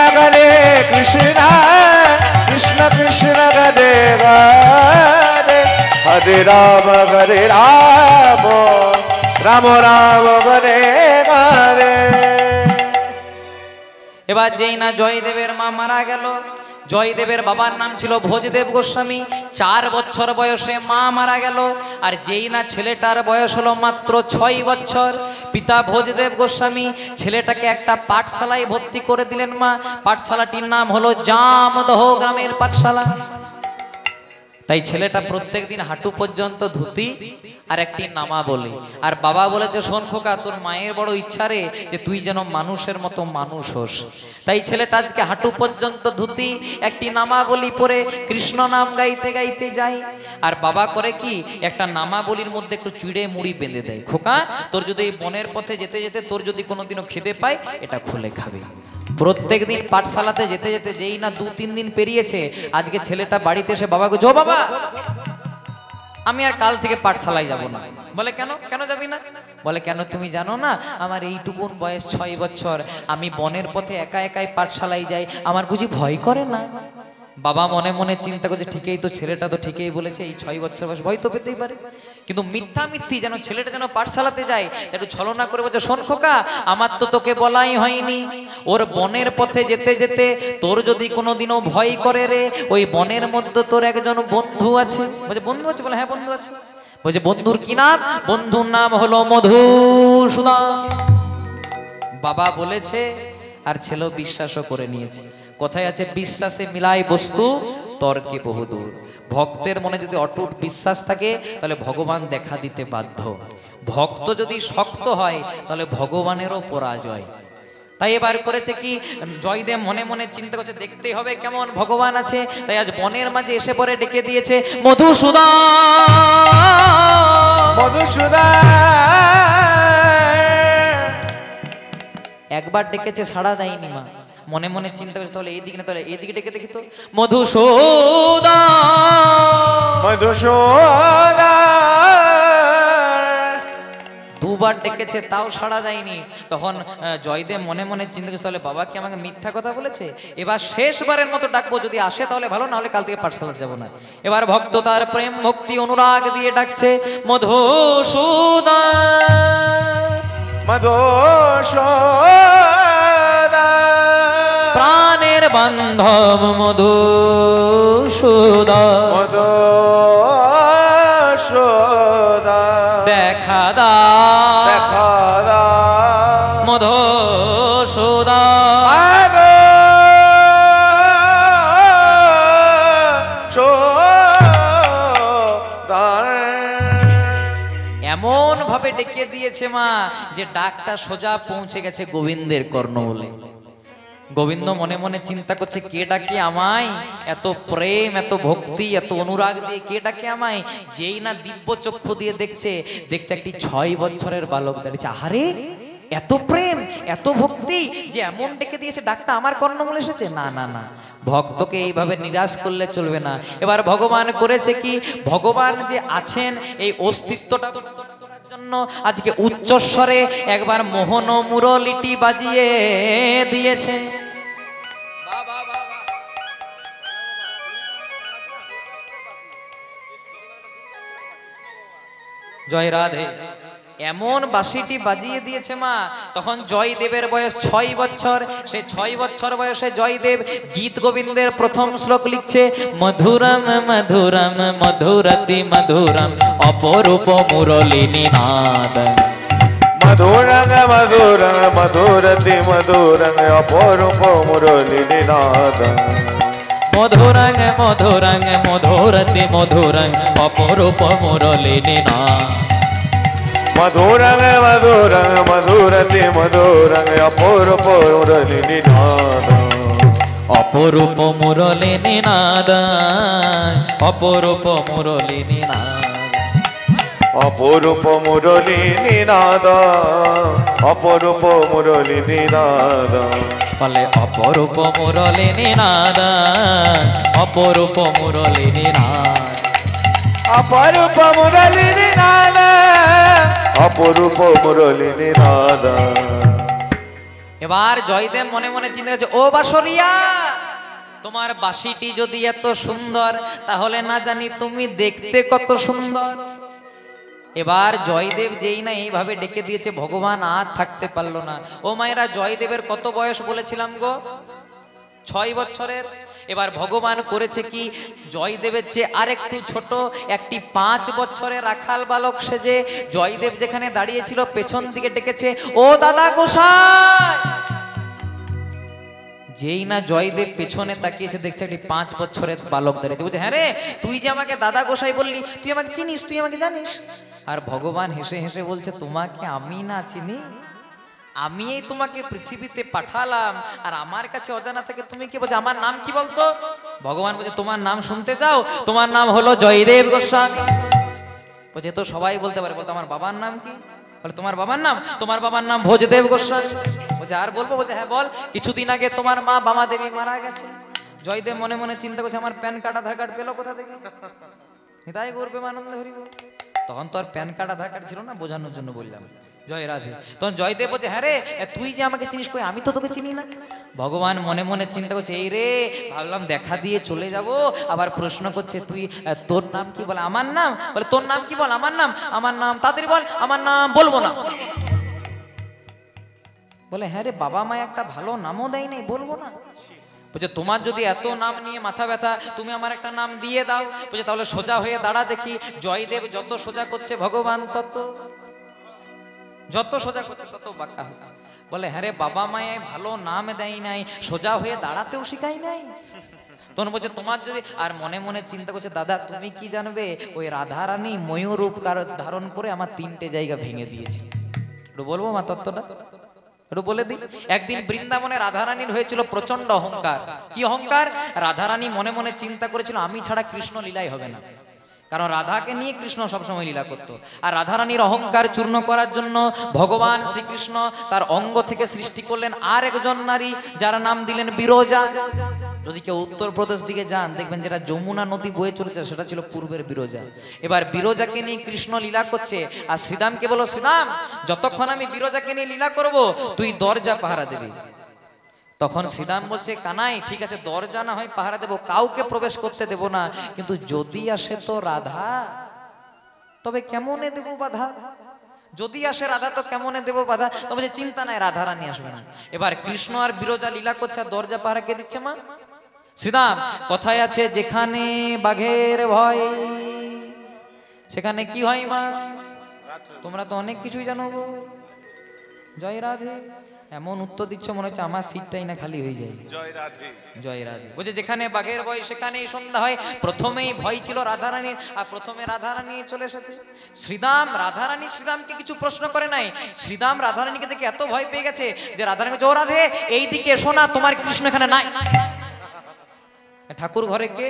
कृष्ण कृष्ण हरे हरे, हरे राम राम राम हरे हरे। এবার যেই না জয়দেবের মা মারা গেল, জয়দেবের বাবার নাম ছিল ভোজদেব গোস্বামী। 4 বছর বয়সে মা মারা গেল, আর যেই না ছেলেটার বয়স হলো মাত্র 6 বছর, পিতা ভোজদেব গোস্বামী ছেলেটাকে একটা পাঠশালায় ভর্তি করে দিলেন মা। পাঠশালাটির নাম হলো জামদহ গ্রামের পাঠশালা। তাই ছেলেটা প্রত্যেক দিন হাঁটু পর্যন্ত ধুতি আর একটি নামা বলে। আর বাবা বলেছে, শোন খোকা, তোর মায়ের বড় ইচ্ছা রে যে তুই যেন মানুষের মতো মানুষ হোস। তাই ছেলেটা আজকে হাঁটু পর্যন্ত ধুতি একটি নামা বলি পরে কৃষ্ণ নাম গাইতে গাইতে যায়। আর বাবা করে কি, একটা নামা বলির মধ্যে একটু চিড়ে মুড়ি বেঁধে দেয়। খোকা, তোর যদি এই বনের পথে যেতে যেতে তোর যদি কোনোদিনও খিদে পায়, এটা খুলে খাবে। প্রত্যেক দিন পাঠশালাতে যেতে যেতে যেই না 2-3 দিন পেরিয়েছে, আজকে ছেলেটা বাড়িতে এসে বাবাকে, যো বাবা, আমি আর কাল থেকে পাঠশালায় যাব না। বলে কেন, কেন যাবি না? বলে কেন তুমি জানো না, আমার এইটুকুন বয়স 6 বছর, আমি বনের পথে একা একাই পাঠশালায় যাই, আমার বুঝি ভয় করে না? বাবা মনে মনে চিন্তা করছে ঠিকই তো, ছেলেটা তো ঠিকই বলেছে, এই 6 বছর বয়স ভয় তো পেতেই পারে, কিন্তু মিথ্যা মিথ্যি যেন ছেলেটা যেন পাঠশালাতে যায়, একটু ছলনা করে বলছে, শোন খোকা, আমার তো তোকে বলাই হয়নি, ওর বনের পথে যেতে যেতে তোর যদি কোনোদিনও ভয় করে রে, ওই বনের মধ্যে তোর একজন বন্ধু আছে। বলছে বন্ধু আছে? বলে হ্যাঁ বন্ধু আছে। বলছে বন্ধুর কি নাম? বন্ধুর নাম হলো মধুসূদন। বাবা বলেছে আর ছেলেও বিশ্বাসও করে নিয়েছে। কথায় আছে বিশ্বাসে মিলাই বস্তু, তর্কে বহুদূর। ভক্তের মনে যদি অটুট বিশ্বাস থাকে তাহলে ভগবান দেখা দিতে বাধ্য। ভক্ত যদি শক্ত হয় তাহলে ভগবানেরও পরাজয়। তাই এবার করেছে কি, জয়দেব মনে মনে চিন্তা করছে দেখতেই হবে কেমন ভগবান আছে, তাই আজ বনের মাঝে এসে পরে ডেকে দিয়েছে মধুসূদন। একবার ডেকেছে সাড়া দেয়নি মা, মনে মনে চিন্তা করছে তাহলে এইদিকে না তাহলে এইদিকে ডেকে দেখি তো। মধুসূদন দুবার ডেকেছে তাও সাড়া দেয়নি। তখন জয়দেব মনে মনে চিন্তা করছে তাহলে বাবা কি আমাকে মিথ্যা কথা বলেছে, এবার শেষবারের মতো ডাকবো, যদি আসে তাহলে ভালো, না হলে কাল থেকে পাঠশালার যাবো না। এবার ভক্ত তার প্রেম ভক্তি অনুরাগ দিয়ে ডাকছে মধুসূদন, প্রাণের বান্ধব মধুসূদন, দেখা দাও মধুসূদন। এমন ভাবে ডেকে দিয়েছে মা যে ডাকটা সোজা পৌঁছে গেছে গোবিন্দের কর্ণমূলে। গোবিন্দ মনে মনে চিন্তা করছে কে ডাকে আমায়, এত প্রেম এত ভক্তি এত অনুরাগ দিয়ে কে ডাকে আমায়। যেই না দিব্য চক্ষু দিয়ে দেখছে একটি 6 বছরের বালক দাঁড়িয়েছে। আহারে এত প্রেম এত ভক্তি যে এমন ডেকে দিয়েছে, ডাকটা আমার কর্ণমূলে এসেছে। না না না, ভক্তকে এইভাবে নিরাশ করলে চলবে না। এবার ভগবান করেছে কি, ভগবান যে আছেন এই অস্তিত্বটা জন্য আজকে উচ্চস্বরে একবার মোহন মুরলিটি বাজিয়ে দিয়েছে। জয় রাধে। এমন বাঁশিটি বাজিয়ে দিয়েছে মা, তখন জয়দেবের বয়স 6 বছর। সেই 6 বছর বয়সে জয়দেব গীত গোবিন্দের প্রথম শ্লোক লিখছে, মধুরম মধুরম মধুরতি মধুরম অপরূপ মুরলী নিনাদ। মধুরং মধুরং মধুরতি মধুরং অপরূপ মুরলী নিনাদ। মধুরং মধুরং মধুরতি মধুরং অপরূপ মুরলী নিনাদ। মধুরং মধুরং মধুরতি মধুরং অপরূপ মুরলী নিনাদ। অপরূপ মুরলী নিনাদ, অপরূপ মুরলী নিনাদ, অপরূপ মুরলী নিনাদ, অপরূপ মুরলী নিনাদ। বলে অপরূপ মুরলী নিনাদ, অপরূপ মুরলী নিনাদ, অপরূপ মুরলী নিনাদ, অপরূপ মুরলী নিনাদ। এবার জয়দেব মনে মনে চিন্তা করছে, ও বাঁশরিয়া, তোমার বাঁশিটি যদি এত সুন্দর তাহলে না জানি তুমি দেখতে কত সুন্দর। এবার জয়দেব যেই না এইভাবে ডেকে দিয়েছে, ভগবান আর থাকতে পারলো না। ও মায়েরা, জয়দেবের কত বয়স বলেছিলাম গো? 6 বছরের। এবার ভগবান করেছে কি, জয়দেবের চেয়ে আরেকটু ছোট একটি 5 বছরের রাখাল বালক সেজে জয়দেব যেখানে দাঁড়িয়েছিল পেছন দিকে ডেকেছে, ও দাদা গোসাই। যেই না জয়দেব পেছনে তাকিয়েছে দেখছে একটি 5 বছরের বালক দাঁড়িয়েছে। বলছে, হ্যাঁ রে, তুই যে আমাকে দাদা গোসাই বললি, তুই আমাকে চিনিস, তুই আমাকে জানিস? আর ভগবান হেসে হেসে বলছে, তোমাকে আমি না চিনি? আমি এই তোমাকে পৃথিবীতে পাঠালাম, আর আমার কাছে অজানা থেকে তুমি কি বলছো? আমার নাম কি বলতো? ভগবান বলছে, তোমার নাম শুনতে চাও? তোমার নাম হলো জয়দেব গোস্বামী। বলছে, তো সবাই বলতে পারে, বলতো আমার বাবার নাম কি? বলে, তোমার বাবার নাম? তোমার বাবার নাম ভোজদেব গোস্বামী। বলছে, আর বলবো? বলছে, হ্যাঁ বল। কিছুদিন আগে তোমার মা বামা দেবী মারা গেছে। জয়দেব মনে মনে চিন্তা করছে, আমার প্যান কার্ড আধার কার্ড পেলো কোথা থেকে? তাই করবে আনন্দ হরিব। তখন তো আর প্যান কার্ড আধার কার্ড ছিল না, বোঝানোর জন্য বললাম। জয় রাধে। তখন জয়দেব বলছে হ্যাঁ রে তুই যে আমাকে চিনিস, কই আমি তো তোকে চিনি না। ভগবান মনে মনে চিন্তা করছে এই রে ভাবলাম দেখা দিয়ে চলে যাব, আবার প্রশ্ন করছে তুই তোর নাম কি? বলে আমার নাম। বলে তোর নাম কি? বল আমার নাম। তাড়াতাড়ি বল আমার নাম। বলবো না। বলে হ্যাঁ রে বাবা মা একটা ভালো নামও দেয় নাই, বলবো না। বলছে তোমার যদি এত নাম নিয়ে মাথা ব্যথা, তুমি আমার একটা নাম দিয়ে দাও। বলছে তাহলে সোজা হয়ে দাঁড়া দেখি। জয়দেব যত সোজা করছে ভগবান যত সোজা করছে তত বাঁকা হচ্ছে। বলে হ্যাঁ রে বাবা মায়ে ভালো নাম দেয় নাই, সোজা হয়ে দাঁড়াতেও শিখাই নাই। তখন বলছে তোমার যদি, আর মনে মনে চিন্তা করছে দাদা তুমি কি জানবে, ওই রাধারানী ময়ূর রূপ ধারণ করে আমার 3টে জায়গা ভেঙে দিয়েছে। একটু বলবো মা তত্ত্বটা, একটু বলে দিই। একদিন বৃন্দাবনে রাধারানীর হয়েছিল প্রচন্ড অহংকার। কি অহংকার? রাধারানী মনে মনে চিন্তা করেছিল আমি ছাড়া কৃষ্ণ লীলাই হবে না, কারণ রাধাকে নিয়ে কৃষ্ণ সবসময় লীলা করত। আর রাধারানীর অহংকার চূর্ণ করার জন্য ভগবান শ্রীকৃষ্ণ তার অঙ্গ থেকে সৃষ্টি করলেন আর একজন নারী, যার নাম দিলেন বিরজা। যদি কেউ উত্তরপ্রদেশ দিকে যান দেখবেন যেটা যমুনা নদী বয়ে চলেছে সেটা ছিল পূর্বের বিরজা। এবার বিরজাকে নিয়ে কৃষ্ণ লীলা করছে, আর শ্রীরামকে বলো শ্রীরাম যতক্ষণ আমি বিরজাকে নিয়ে লীলা করব তুই দরজা পাহারা দিবি। তখন শ্রীরাম বলছে কানাই ঠিক আছে দরজা না হয় পাহারা দেবো, কাউকে প্রবেশ করতে দেব না, কিন্তু যদি আসে তো রাধা, তবে কেমনে দেব বাধা? যদি আসে রাধা তো কেমনে দেব বাধা? তবে যে চিন্তা নাই রাধারানী আসবে না। এবার কৃষ্ণ আর বিরজা লীলা করছে, আর দরজা পাহারা কে দিচ্ছে? মা শ্রীরাম। কথায় আছে যেখানে বাঘের ভয় সেখানে কি হয় মা? তোমরা তো অনেক কিছুই জানো গো। জয় রাধে। এমন উত্তর দিচ্ছ মনে হচ্ছে আমার সিটটাই না খালি হয়ে যায়। জয় রাধে। জয় রাধে। বলছে যেখানে বাঘের ভয় সেখানেই সন্ধ্যা হয়। প্রথমেই ভয় ছিল রাধারানীর, আর প্রথমে রাধারানী চলে এসেছে। শ্রীরাম রাধারানী শ্রীরামকে কিছু প্রশ্ন করে নাই। শ্রীরাম রাধারানীকে দেখে এত ভয় পেয়ে গেছে যে রাধারানী জো রাধে এই দিকে এসো না, তোমার কৃষ্ণ এখানে নাই। ঠাকুর ঘরে কে?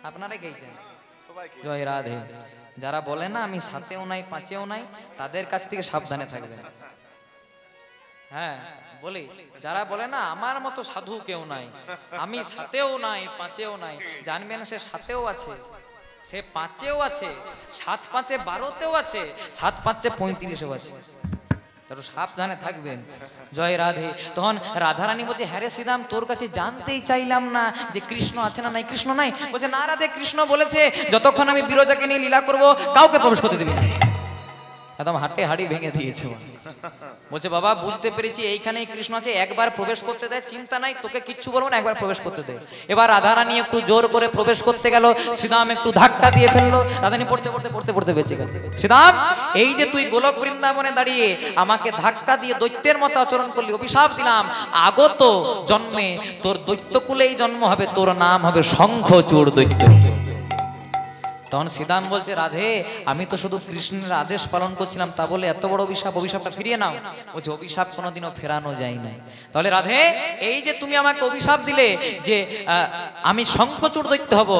আপনারা গেছেন। জয় রাধে। যারা বলে না আমি সাতেও নাই পাঁচেও নাই, তাদের কাছ থেকে সাবধানে থাকবেন। হ্যাঁ বলি, যারা বলে না আমার মতো সাধু কেউ নাই, আমি সাতেও নাই পাঁচেও নাই, জানবেন সে সাতেও আছে, সে পাঁচেও আছে, 7 5 12তেও আছে, 7 5 35এও আছে। তার সাবধানে থাকবেন। জয় রাধে। তখন রাধারানী বলছে হ্যাঁ রে শ্রীরাম তোর কাছে জানতেই চাইলাম না যে কৃষ্ণ আছে না নাই। কৃষ্ণ নাই? বলছে না রাধে কৃষ্ণ বলেছে যতক্ষণ আমি বিরজাকে নিয়ে লীলা করব কাউকে প্রবেশ করতে দিবি না। একদম হাটে হাড়ি ভেঙে দিয়েছে। বলছে বাবা বুঝতে পেরেছি এইখানেই কৃষ্ণ আছে, একবার প্রবেশ করতে দেয়, চিন্তা নাই তোকে কিচ্ছু বলবো না, একবার প্রবেশ করতে দেয়। এবার রাধারানী একটু জোর করে প্রবেশ করতে গেল, শ্রীরাম একটু ধাক্কা দিয়ে ফেললো, রাধারানী পড়তে বেঁচে গেছে। শ্রীরাম এই যে তুই গোলক বৃন্দাবনে দাঁড়িয়ে আমাকে ধাক্কা দিয়ে দৈত্যের মতো আচরণ করলি, অভিশাপ দিলাম আগত জন্মে তোর দৈত্যকুলেই জন্ম হবে, তোর নাম হবে শঙ্খচূড় দৈত্য। তখন শ্রীরাম বলছে রাধে আমি তো শুধু কৃষ্ণের আদেশ পালন করছিলাম, তা বলে এত বড় অভিশাপ, অভিশাপটা ফিরিয়ে নাও। বলছে অভিশাপ কোনোদিনও ফেরানো যায় না। তাহলে রাধে এই যে তুমি আমাকে অভিশাপ দিলে যে আমি শঙ্খচূড় দৈত্য হব,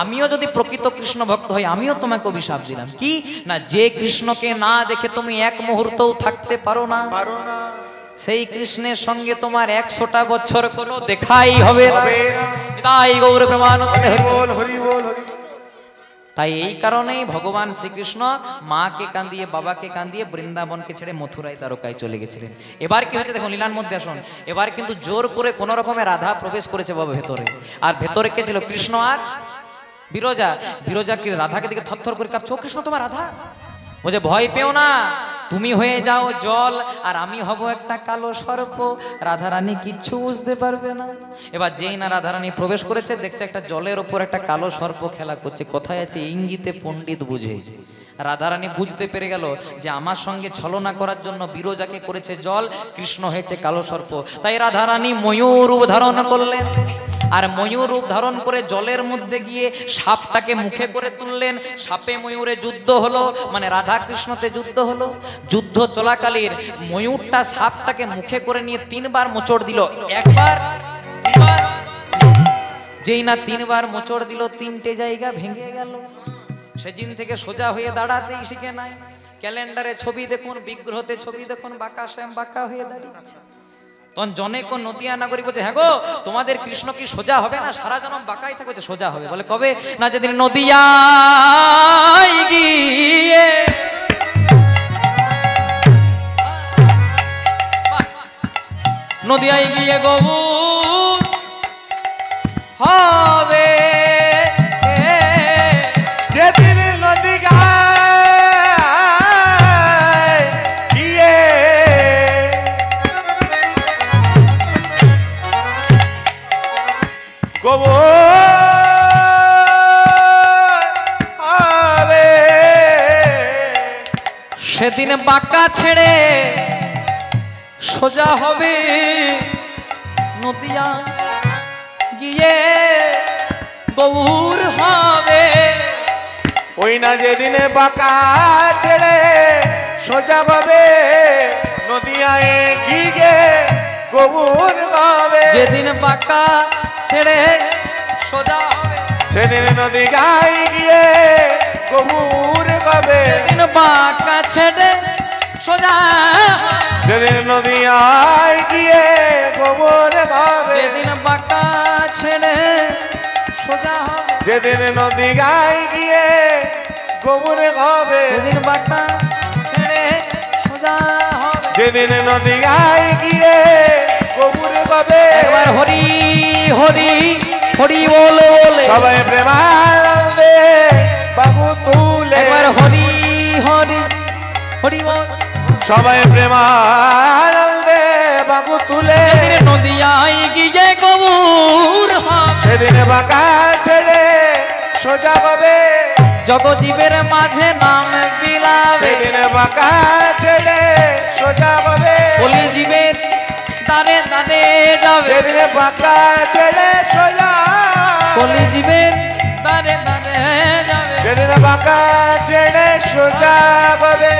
আমিও যদি প্রকৃত কৃষ্ণ ভক্ত হই আমিও তোমাকে অভিশাপ দিলাম। কি না, যে কৃষ্ণকে না দেখে তুমি এক মুহূর্তও থাকতে পারো না, সেই কৃষ্ণের সঙ্গে তোমার 100টা বছর কোনো দেখাই হবে না। তাই গৌর প্রেমানন্দে হরি বল হরি বল। তাই এই কারণেই ভগবান শ্রীকৃষ্ণ মাকে কান্দিয়ে বাবাকে কান্দিয়ে বৃন্দাবনকে ছেড়ে মথুরায় দ্বারকায় চলে গেছিলেন। এবার কি হচ্ছে দেখুন লীলার মধ্যে আসুন। এবার কিন্তু জোর করে কোন রকমে রাধা প্রবেশ করেছে বাবা ভেতরে, আর ভেতরে কে ছিল? কৃষ্ণ আর বিরজা। বিরজা কি রাধাকে দিকে থরথর করে কাঁপছে, ও কৃষ্ণ তোমার রাধা। বলছে ভয় পেও না, তুমি হয়ে যাও জল আর আমি হব একটা কালো সর্প, রাধারানী কিচ্ছু বুঝতে পারবে না। এবার যেই না রাধারানী প্রবেশ করেছে দেখছে একটা জলের ওপর একটা কালো সর্প খেলা করছে। কথায় আছে ইঙ্গিতে পণ্ডিত বুঝে। রাধারানী বুঝতে পেরে গেল যে আমার সঙ্গে ছলনা করার জন্য বিরজাকে করেছে জল, কৃষ্ণ হয়েছে কালো সর্প। তাই রাধারানী ময়ূর রূপ ধারণ করলেন, আর ময়ূর রূপ ধারণ করে জলের মধ্যে গিয়ে সাপটাকে মুখে করে তুললেন। সাপে ময়ূরে যুদ্ধ হলো, মানে রাধা কৃষ্ণতে যুদ্ধ হলো। যুদ্ধ চলাকালীন ময়ূরটা সাপটাকে মুখে করে নিয়ে 3বার মোচড় দিল। একবার যেই না 3বার মোচড় দিল 3টে জায়গা ভেঙে গেল। সেদিন থেকে সোজা হয়ে দাঁড়াতেই শিখে নাই। ক্যালেন্ডারে ছবি দেখুন, বিগ্রহতে ছবি দেখুন, বাঁকা শ্যাম বাঁকা হয়ে দাঁড়িয়েছে। তখন জনেক নদিয়া নাগরিক বলছে হ্যাঁ গো তোমাদের কৃষ্ণ কি সোজা হবে না, সারা জনম বাঁকাই থাকবে? সোজা হবে। বলে কবে? না যেদিন নদিয়ায় গিয়ে নদিয়ায় গিয়ে গবুর হবে যেদিন নদী গায় গিয়ে হবে সেদিন বাঁকা ছেড়ে সোজা হবে নদিয়া গিয়ে গৌর হবে ওই না যেদিনে বাঁকা ছেড়ে সোজা হবে নদিয়ায় গিয়ে গবুর হবে যেদিন বাঁকা ছেড়ে সোজা হবে সেদিন নদী গায়ে গিয়ে গবুর হবে যেদিন বাঁকা ছেড়ে সোজা যেদিন নদিয়ায় গিয়ে গবুর হবে যেদিন বাঁকা ছেড়ে সোজা হবে যেদিন নদী গায়ে গিয়ে গবুর হবে যেদিন বাঁকা ছেড়ে সোজা হবে যেদিন নদী গায়ে গিয়ে গবুর হবে একবার হরি হরি হরি বল বলে সবাই প্রেমানন্দে বাবু তুলে একবার হরি হরি হরি বল সবাই প্রেমানন্দে বাবু তুলে যেদিন নদিয়ায় গিয়ে গবুর হবে সেদিন বাঁকা ছেড়ে সোজা হবে জগজীবের মাঝে নাম বিলাবে সেদিন বাঁকা ছেড়ে সোজা হবে বলি জীবের দারে দারে যাবে সেদিন বাঁকা ছেড়ে সোজা বলি জীবের দারে দারে যাবে সেদিন বাঁকা ছেড়ে সোজা হবে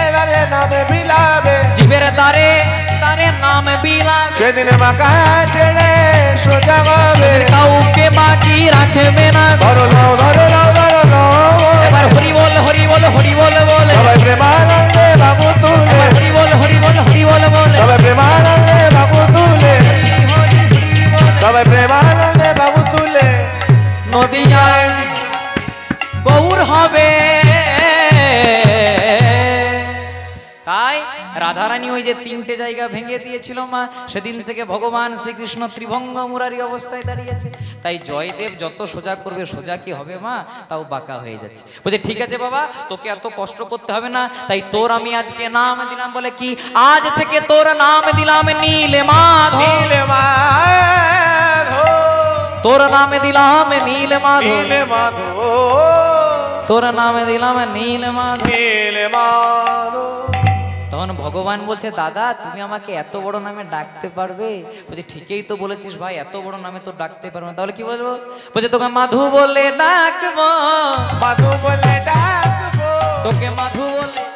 এবারে নামে বিলাবে জীবের দারে দারে নাম বিলাবে সেদিন বাঁকা ছেড়ে সোজা হবে কাউকে বাকি রাখবে না ধরো নাও ধরো নাও ধরো নাও এবার হরি বল হরি বল হরি বল বলে সবাই প্রেমানন্দে বাবু তুলে হরি বল হরি বল হরি বল বলে সবাই প্রেমানন্দে বাবু তুলে সবাই প্রেমানন্দে বাবু তুলে নদিয়ায় গৌর হবে তাই রাধারানী ওই যে তিনটে জায়গা ভেঙে দিয়েছিল মা সেদিন থেকে ভগবান শ্রীকৃষ্ণ ত্রিভঙ্গ মুরারি অবস্থায় দাঁড়িয়েছে তাই জয়দেব যত সোজা করবে সোজা কি হবে মা তাও বাঁকা হয়ে যাচ্ছে বলছে ঠিক আছে বাবা তোকে এত কষ্ট করতে হবে না তাই তোর আমি আজকে নাম দিলাম বলে কি আজ থেকে তোর নাম দিলাম নীলে মাধব নীলে মাধো তোর নামে দিলাম নীল মাধব নীলে মাধো তোর নামে দিলাম নীল মাধব নীলে মাধো তখন ভগবান বলছে দাদা তুমি আমাকে এত বড় নামে ডাকতে পারবে বলছে ঠিকই তো বলেছিস ভাই এত বড় নামে তো ডাকতে পারবো না তাহলে কি বলবো বলছে তোকে মাধু বলে ডাকবো মাধু বলে ডাকবো তোকে মাধু বলে